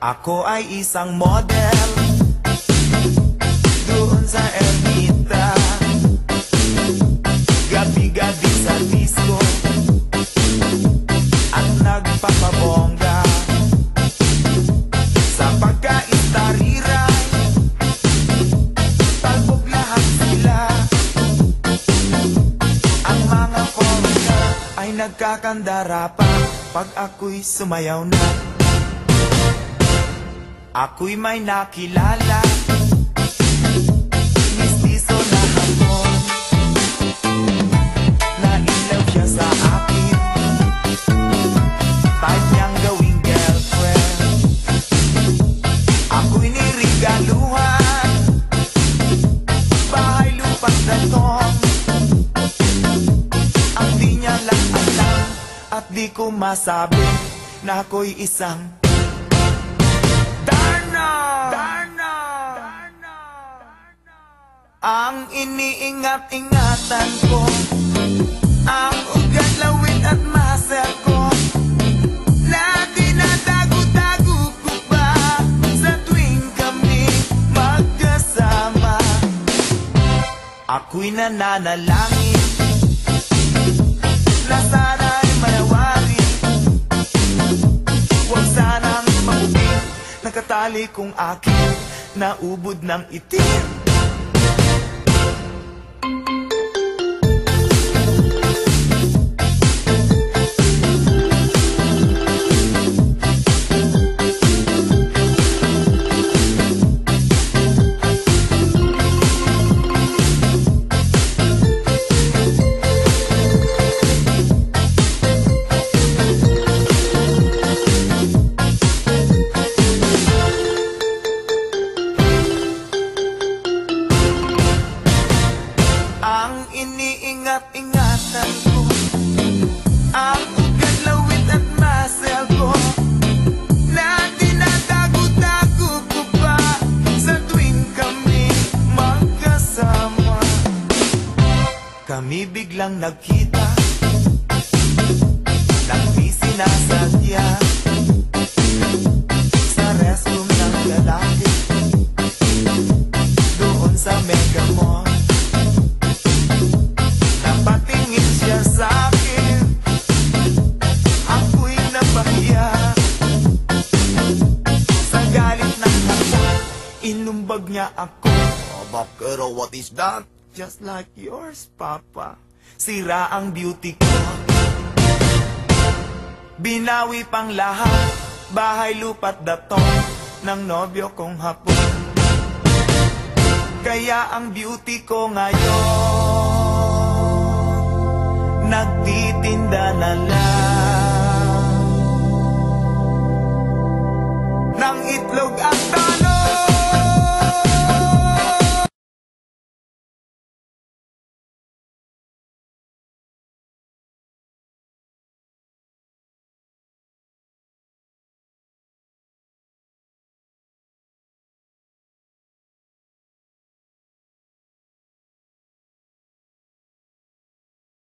Ako ay isang model doon sa Ermita. Gabi-gabi sa disco ang nagpapabongga. Sa pagkaistariray talbog lahat sila. Ang mga foreigner ay nagkakandara pa pag ako'y sumayaw na. Ako'y may nakilala, mistiso na hapon, na-inlove siya sa akin, type niyang gawing girlfriend. Ako'y nirigaluhan, bahay lupa na tong, ang di niya lang alam at di ko masabi na ako'y isang ang iniingat-ingatan ko, ang ugat, lawit at muscle ko, na tinatago-tago ko ba sa tuwing kami magkasama. Ako'y nananalangin na sana'y manawari, huwag sanang maubing nakatali kong akin na ubod ng itim. Iniingat-ingatan ko, ang ugat, lawit at muscle ko, na tinatago-tago ko ba sa tuwing kami magkasama. Kami biglang nagkita nang di sinasadya sa restroom ng lalaki doon sa Mega Mall. Napatingin siya sa'kin, ako'y napahiya. Sa galit ng hapon, inumbag niya ako. Oh, bakero, what is that? Just like yours, Papa. Sira ang beauty ko, binawi pang lahat, bahay lupa't datong ng nobyo kong hapon. Kaya ang beauty ko ngayon nagtitinda na lang ng itlog at